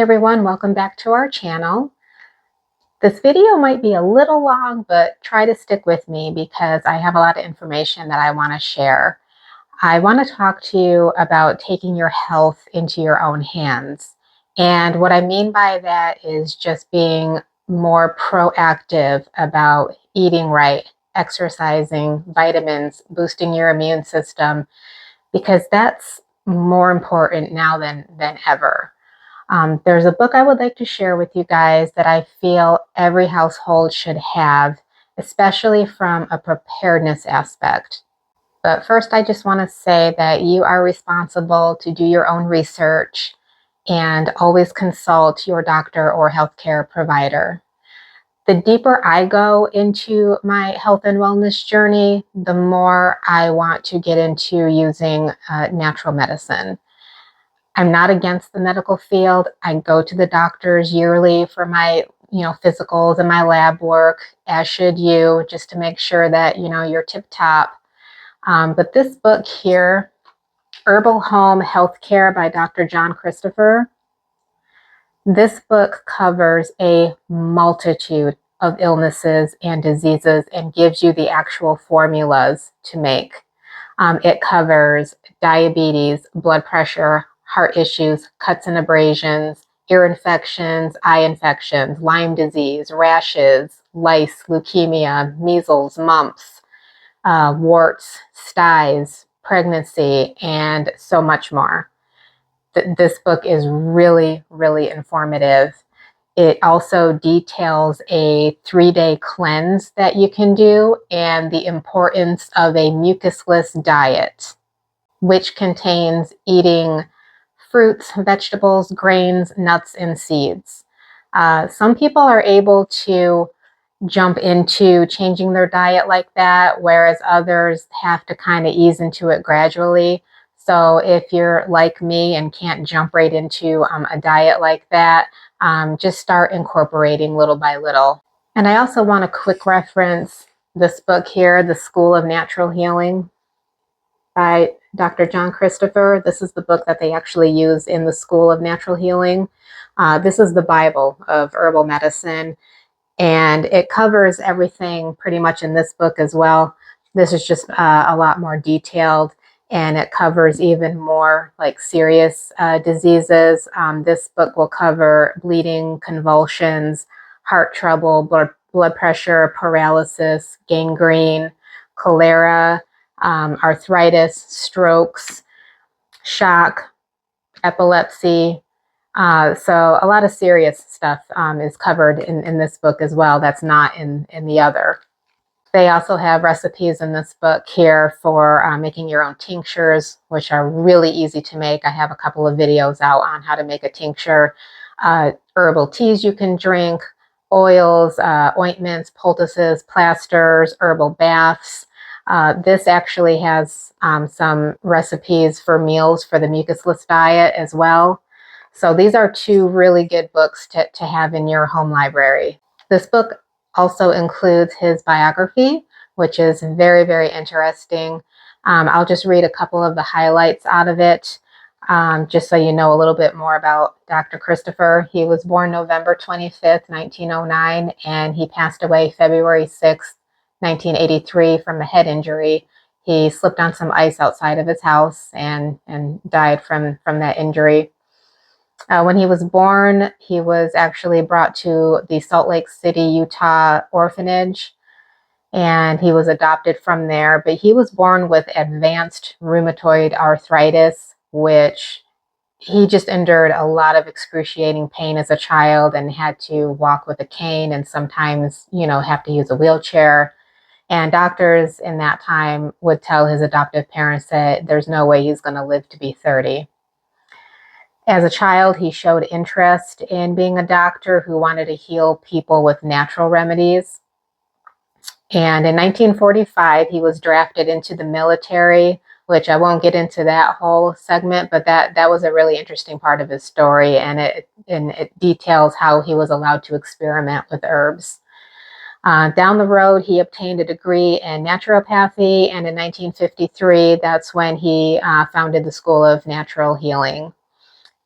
everyone, welcome back to our channel. This video might be a little long, but try to stick with me because I have a lot of information that I want to share. I want to talk to you about taking your health into your own hands. And what I mean by that is just being more proactive about eating right, exercising, vitamins, boosting your immune system, because that's more important now than ever. There's a book I would like to share with you guys that I feel every household should have, especially from a preparedness aspect. But first, I just want to say that you are responsible to do your own research and always consult your doctor or healthcare provider. The deeper I go into my health and wellness journey, the more I want to get into using natural medicine. I'm not against the medical field. I go to the doctors yearly for my, physicals and my lab work, as should you, just to make sure that, you're tip top. But this book here, Herbal Home Healthcare by Dr. John Christopher, this book covers a multitude of illnesses and diseases and gives you the actual formulas to make. It covers diabetes, blood pressure, heart issues, cuts and abrasions, ear infections, eye infections, Lyme disease, rashes, lice, leukemia, measles, mumps, warts, styes, pregnancy, and so much more. This book is really, really informative. It also details a 3-day cleanse that you can do and the importance of a mucusless diet, which contains eating fruits, vegetables, grains, nuts, and seeds. Some people are able to jump into changing their diet like that, whereas others have to kind of ease into it gradually. So if you're like me and can't jump right into a diet like that, just start incorporating little by little. And I also want to quick reference this book here, The School of Natural Healing by Dr. John Christopher. This is the book that they actually use in the School of Natural Healing. This is the Bible of herbal medicine, and it covers everything pretty much in this book as well. This is just a lot more detailed, and it covers even more like serious diseases. This book will cover bleeding, convulsions, heart trouble, blood pressure, paralysis, gangrene, cholera, arthritis, strokes, shock, epilepsy. So a lot of serious stuff is covered in this book as well. That's not in the other. They also have recipes in this book here for making your own tinctures, which are really easy to make. I have a couple of videos out on how to make a tincture. Herbal teas you can drink, oils, ointments, poultices, plasters, herbal baths. This actually has some recipes for meals for the mucusless diet as well. So these are two really good books to have in your home library. This book also includes his biography, which is very, very interesting. I'll just read a couple of the highlights out of it, just so you know a little bit more about Dr. Christopher. He was born November 25th, 1909, and he passed away February 6th, 1983 from a head injury. He slipped on some ice outside of his house and died from that injury. When he was born, he was actually brought to the Salt Lake City, Utah orphanage, and he was adopted from there. But he was born with advanced rheumatoid arthritis, which he just endured a lot of excruciating pain as a child and had to walk with a cane and sometimes, have to use a wheelchair. And doctors in that time would tell his adoptive parents that there's no way he's going to live to be 30. As a child, he showed interest in being a doctor who wanted to heal people with natural remedies. And in 1945, he was drafted into the military, which I won't get into that whole segment, but that was a really interesting part of his story, and it details how he was allowed to experiment with herbs. Down the road, he obtained a degree in naturopathy, and in 1953, that's when he founded the School of Natural Healing.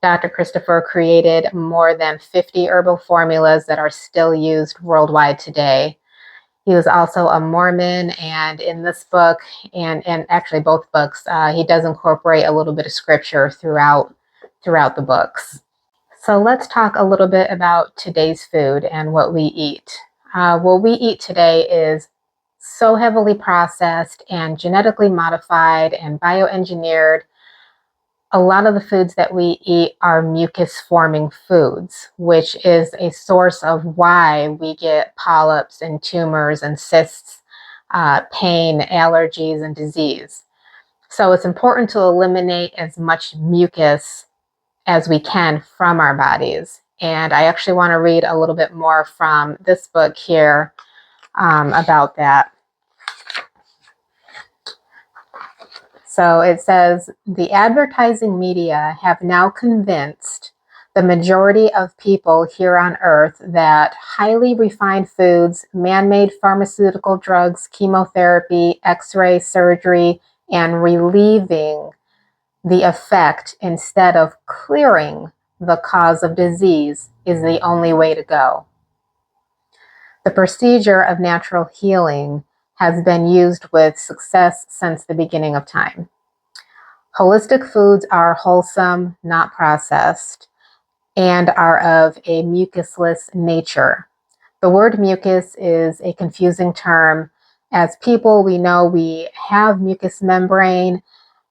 Dr. Christopher created more than 50 herbal formulas that are still used worldwide today. He was also a Mormon, and in this book, and actually both books, he does incorporate a little bit of scripture throughout the books. So let's talk a little bit about today's food and what we eat. What we eat today is so heavily processed and genetically modified and bioengineered. A lot of the foods that we eat are mucus forming foods, which is a source of why we get polyps and tumors and cysts, pain, allergies, and disease. So it's important to eliminate as much mucus as we can from our bodies. And I actually want to read a little bit more from this book here about that. So it says, the advertising media have now convinced the majority of people here on Earth that highly refined foods, man-made pharmaceutical drugs, chemotherapy, x-ray surgery, and relieving the effect instead of clearing the cause of disease is the only way to go. The procedure of natural healing has been used with success since the beginning of time. Holistic foods are wholesome, not processed, and are of a mucusless nature. The word mucus is a confusing term. As people, we know we have mucous membrane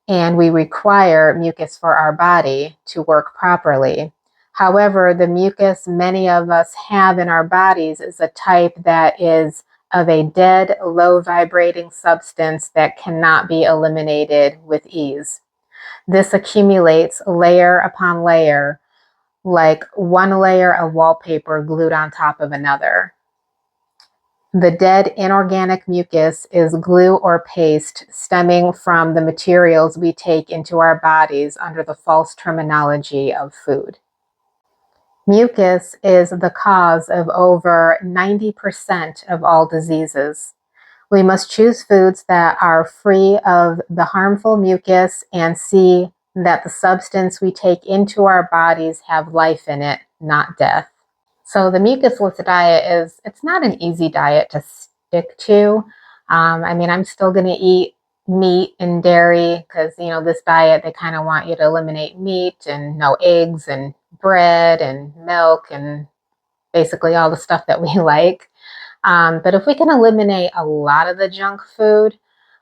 and we require mucus for our body to work properly. However, the mucus many of us have in our bodies is a type that is of a dead, low vibrating substance that cannot be eliminated with ease. This accumulates layer upon layer, like one layer of wallpaper glued on top of another. The dead inorganic mucus is glue or paste stemming from the materials we take into our bodies under the false terminology of food. Mucus is the cause of over 90% of all diseases. We must choose foods that are free of the harmful mucus and see that the substance we take into our bodies have life in it, not death. So the mucusless diet it's not an easy diet to stick to. I'm still going to eat meat and dairy because, this diet, they kind of want you to eliminate meat and no eggs and bread and milk and basically all the stuff that we like. But if we can eliminate a lot of the junk food,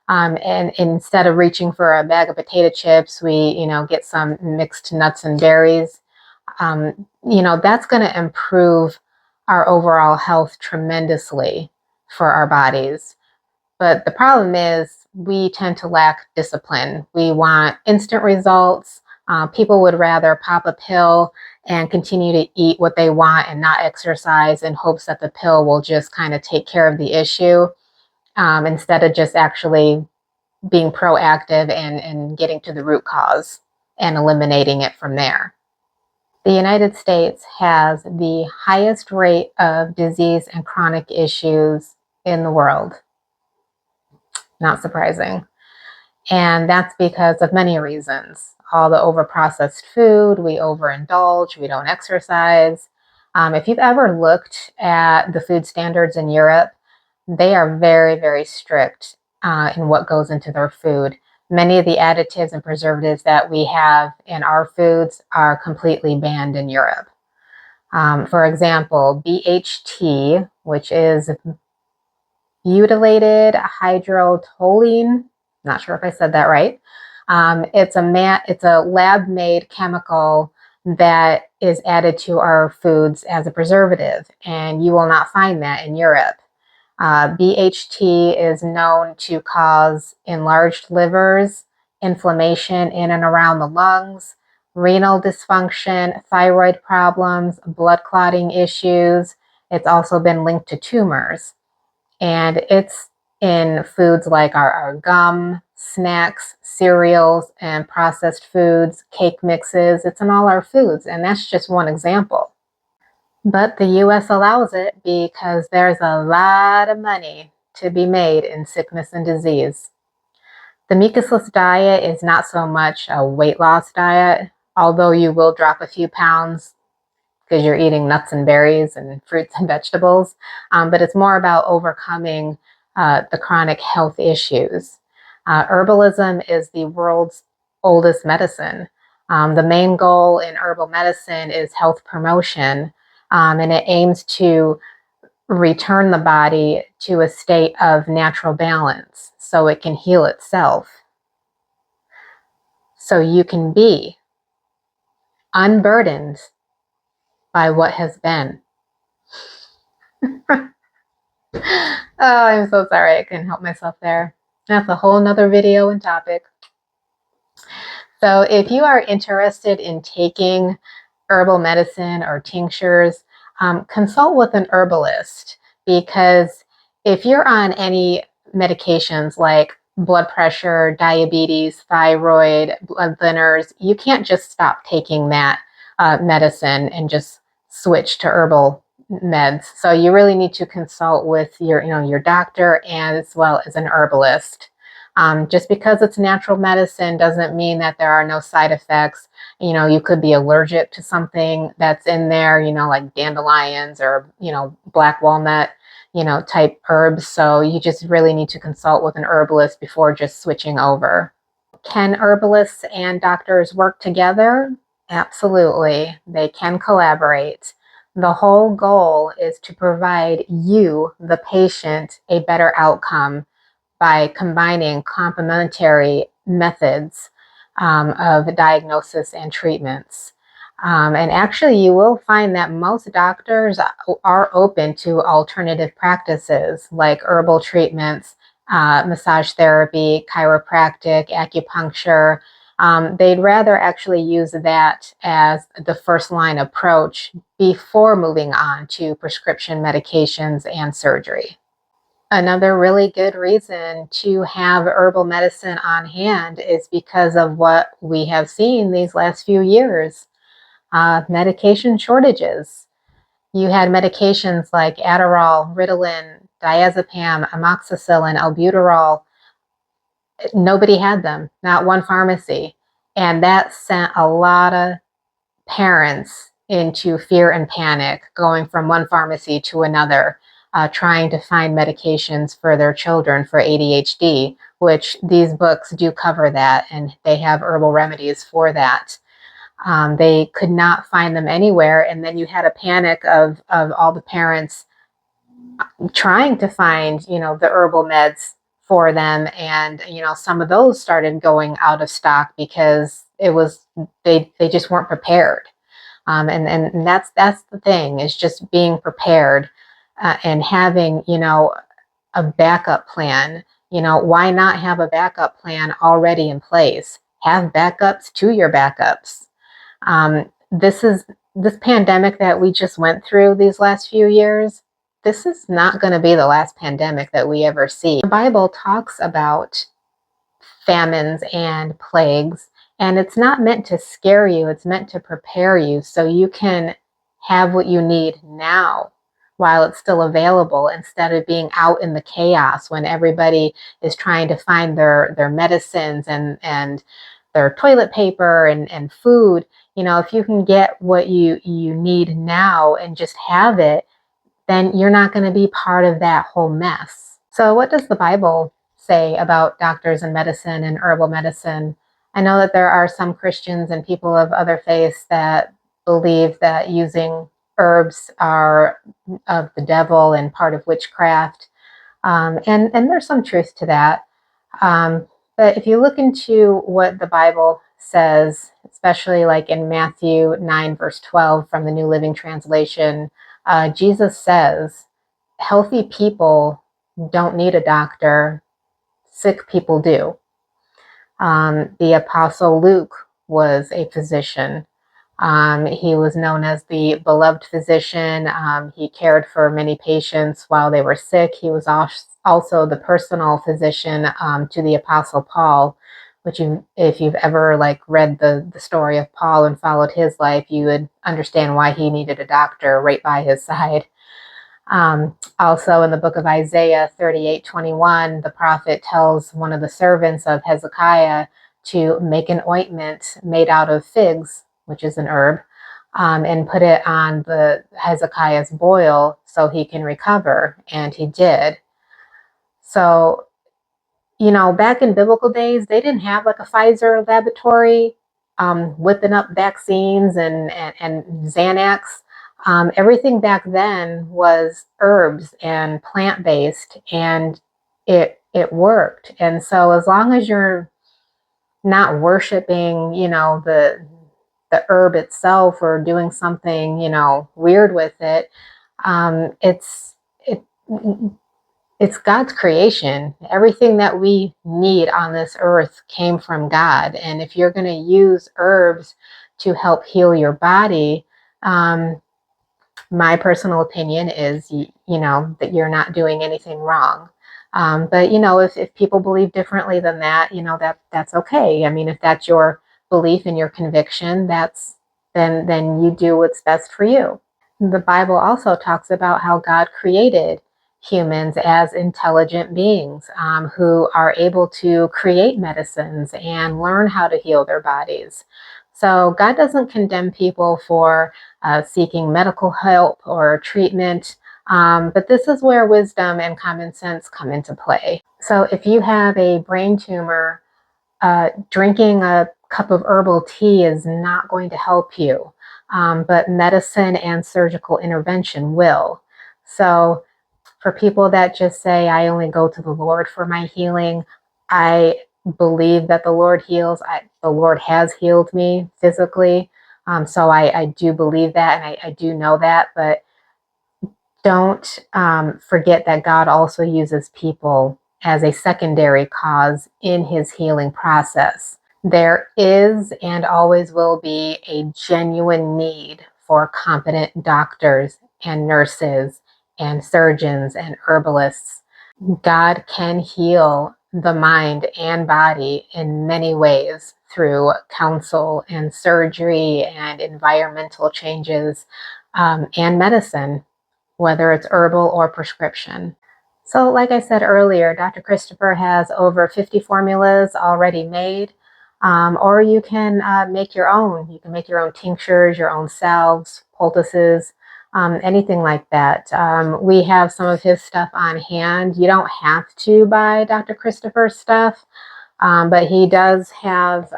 and instead of reaching for a bag of potato chips, we, get some mixed nuts and berries, that's going to improve our overall health tremendously for our bodies. But the problem is we tend to lack discipline. We want instant results. People would rather pop a pill and continue to eat what they want and not exercise in hopes that the pill will just kind of take care of the issue, instead of just actually being proactive and getting to the root cause and eliminating it from there. The United States has the highest rate of disease and chronic issues in the world. Not surprising. And that's because of many reasons. All the overprocessed food, we overindulge, we don't exercise. If you've ever looked at the food standards in Europe, they are very, very strict in what goes into their food. Many of the additives and preservatives that we have in our foods are completely banned in Europe. For example, BHT, which is butylated hydrotoluene. Not sure if I said that right. It's a lab-made chemical that is added to our foods as a preservative, and you will not find that in Europe. BHT is known to cause enlarged livers, inflammation in and around the lungs, renal dysfunction, thyroid problems, blood clotting issues. It's also been linked to tumors. And it's in foods like our gum, snacks, cereals, and processed foods, cake mixes. It's in all our foods, and that's just one example. But the US allows it because there's a lot of money to be made in sickness and disease. The mucusless diet is not so much a weight loss diet, although you will drop a few pounds because you're eating nuts and berries and fruits and vegetables, but it's more about overcoming the chronic health issues. Herbalism is the world's oldest medicine. The main goal in herbal medicine is health promotion, and it aims to return the body to a state of natural balance so it can heal itself. So you can be unburdened by what has been. Oh, I'm so sorry. I couldn't help myself there. That's a whole nother video and topic. So if you are interested in taking herbal medicine or tinctures, consult with an herbalist, because if you're on any medications like blood pressure, diabetes, thyroid, blood thinners, you can't just stop taking that medicine and just switch to herbal meds. So you really need to consult with your doctor as well as an herbalist. Just because it's natural medicine doesn't mean that there are no side effects. You could be allergic to something that's in there, like dandelions or, black walnut, type herbs. So you just really need to consult with an herbalist before just switching over. Can herbalists and doctors work together? Absolutely. They can collaborate. The whole goal is to provide you, the patient, a better outcome by combining complementary methods of diagnosis and treatments. And actually, you will find that most doctors are open to alternative practices like herbal treatments, massage therapy, chiropractic, acupuncture. They'd rather actually use that as the first line approach before moving on to prescription medications and surgery. Another really good reason to have herbal medicine on hand is because of what we have seen these last few years. Medication shortages. You had medications like Adderall, Ritalin, diazepam, amoxicillin, albuterol. Nobody had them, not one pharmacy. And that sent a lot of parents into fear and panic, going from one pharmacy to another, trying to find medications for their children for ADHD, which these books do cover that, and they have herbal remedies for that. They could not find them anywhere, and then you had a panic of all the parents trying to find, the herbal meds for them, and some of those started going out of stock because they just weren't prepared. And that's the thing, is just being prepared and having a backup plan. Why not have a backup plan already in place? Have backups to your backups. This pandemic that we just went through these last few years. This is not going to be the last pandemic that we ever see. The Bible talks about famines and plagues, and it's not meant to scare you, it's meant to prepare you so you can have what you need now while it's still available, instead of being out in the chaos when everybody is trying to find their medicines and their toilet paper and food. If you can get what you need now and just have it, then you're not going to be part of that whole mess. So what does the Bible say about doctors and medicine and herbal medicine? I know that there are some Christians and people of other faiths that believe that using herbs are of the devil and part of witchcraft. And there's some truth to that. But if you look into what the Bible says, especially like in Matthew 9, verse 12 from the New Living Translation, Jesus says, healthy people don't need a doctor, sick people do. The Apostle Luke was a physician. He was known as the beloved physician. He cared for many patients while they were sick. He was also the personal physician to the Apostle Paul, which if you've ever read the story of Paul and followed his life, you would understand why he needed a doctor right by his side. Also in the book of Isaiah 38:21, the prophet tells one of the servants of Hezekiah to make an ointment made out of figs, which is an herb, and put it on the Hezekiah's boil so he can recover, and he did. So, back in biblical days, they didn't have like a Pfizer laboratory whipping up vaccines and Xanax. Everything back then was herbs and plant-based, and it worked. And so as long as you're not worshiping, the herb itself or doing something, weird with it, it's it it's God's creation. Everything that we need on this earth came from God. And if you're going to use herbs to help heal your body, my personal opinion is, that you're not doing anything wrong. But if people believe differently than that, that's okay. I mean, if that's your belief and your conviction, then you do what's best for you. The Bible also talks about how God created humans as intelligent beings who are able to create medicines and learn how to heal their bodies. So God doesn't condemn people for seeking medical help or treatment, but this is where wisdom and common sense come into play. So if you have a brain tumor, drinking a cup of herbal tea is not going to help you, but medicine and surgical intervention will. So for people that just say, I only go to the Lord for my healing, I believe that the Lord heals. The Lord has healed me physically. So I do believe that, and I do know that, but don't forget that God also uses people as a secondary cause in his healing process. There is and always will be a genuine need for competent doctors and nurses and surgeons and herbalists. God can heal the mind and body in many ways through counsel and surgery and environmental changes and medicine, whether it's herbal or prescription. So like I said earlier, Dr. Christopher has over 50 formulas already made, or you can make your own. You can make your own tinctures, your own salves, poultices, anything like that. We have some of his stuff on hand. You don't have to buy Dr. Christopher's stuff, but he does have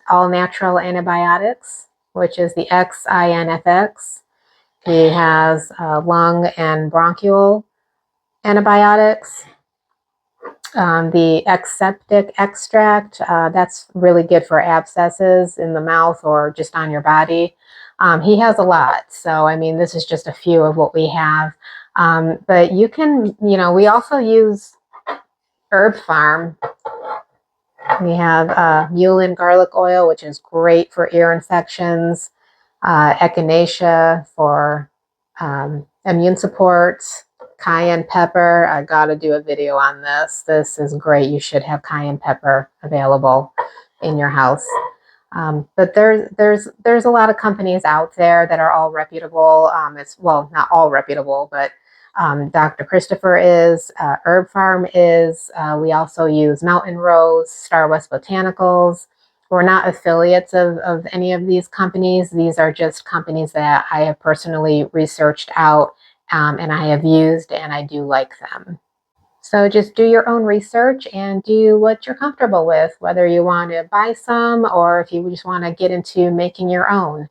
all natural antibiotics, which is the XINFX. He has lung and bronchial antibiotics. The aseptic extract, that's really good for abscesses in the mouth or just on your body. He has a lot. So, I mean, this is just a few of what we have. But you can, we also use Herb Farm. We have mule and garlic oil, which is great for ear infections. Echinacea for immune support. Cayenne pepper. I gotta do a video on this. This is great. You should have cayenne pepper available in your house. But there's a lot of companies out there that are all reputable. Well, not all reputable, but Dr. Christopher is, Herb Farm is. We also use Mountain Rose, Star West Botanicals. We're not affiliates of any of these companies. These are just companies that I have personally researched out and I have used, and I do like them. So just do your own research and do what you're comfortable with, whether you want to buy some or if you just want to get into making your own.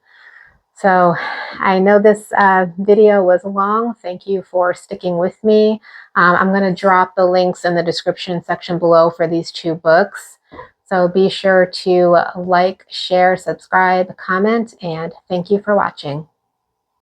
So I know this video was long. Thank you for sticking with me. I'm going to drop the links in the description section below for these two books. So be sure to like, share, subscribe, comment, and thank you for watching.